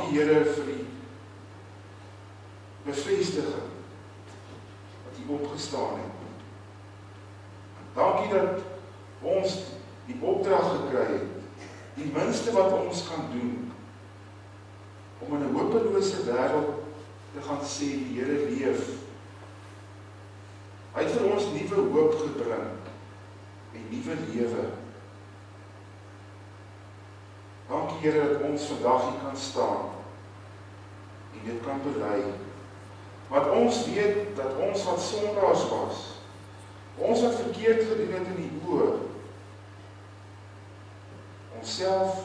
Dankie Here vir die bevestiging dat U opgestaan het. Dankie dat ons die opdrag gekry het, die minste wat ons kan doen, om in 'n hopelose wêreld te gaan sê, die Here leef. Hy het vir ons nuwe hoop gebring, en nuwe lewe. Dankie Here dat ons vandag hier kan staan, en dit kan bely. Want ons weet dat ons wat sondaars was, ons wat verkeerd gedoen het in die oë, onsself,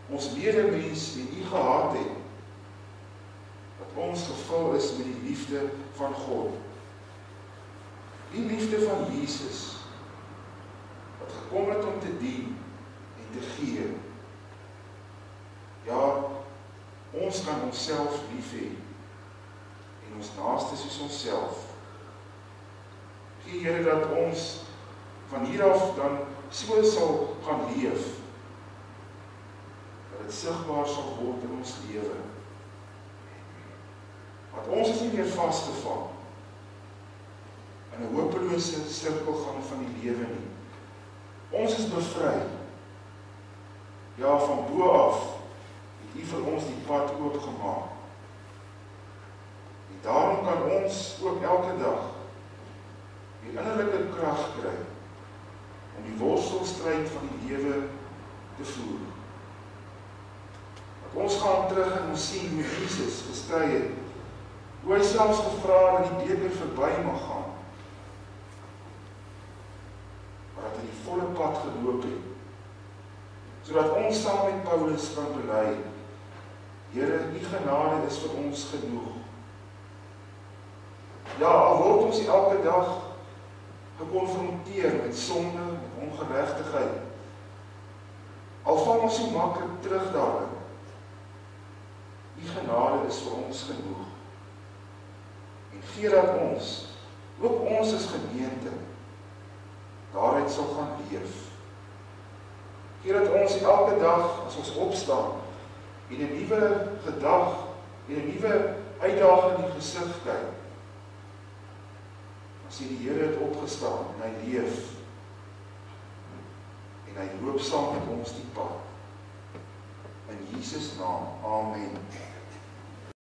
ons medemens en U gehaat het, dat ons gevul is met die liefde van God. Die liefde van Jesus, wat gekom het om te dien en te gee. Ja, ons kan onsself lief hê, en ons naaste soos onsself. Gee Here dat ons van hier af dan so sal gaan leef, dat dit sigbaar sal word in ons lewe. Want ons is nie meer vasgevang in 'n hopelose sirkelgang van die lewe nie. Ons is bevry. Ja, van bo af het U vir ons die pad oopgemaak. En daarom kan ons ook elke dag die innerlike krag kry om die worstelstryd van die lewe te voer. Dat ons gaan terug en ons sien hoe Jesus gestry het, hoe hy selfs gevra dat die beker verby mag gaan, maar dat hy die volle pad geloop het, sodat ons saam met Paulus kan bely, Here, U genade is vir ons genoeg. Ja, al word ons elke dag gekonfronteer met sonde, met ongeregtigheid, al val ons so maklik terug daarin, U genade is vir ons genoeg. En gee dat ons, ook ons as gemeente, daaruit sal gaan leef. Gee dat ons elke dag, as ons opstaan, en 'n nuwe gedag, en 'n nuwe uitdaging in die gesig kyk, as die Here het opgestaan, en hy leef, en hy loop saam met ons die pad. In Jesus naam, amen.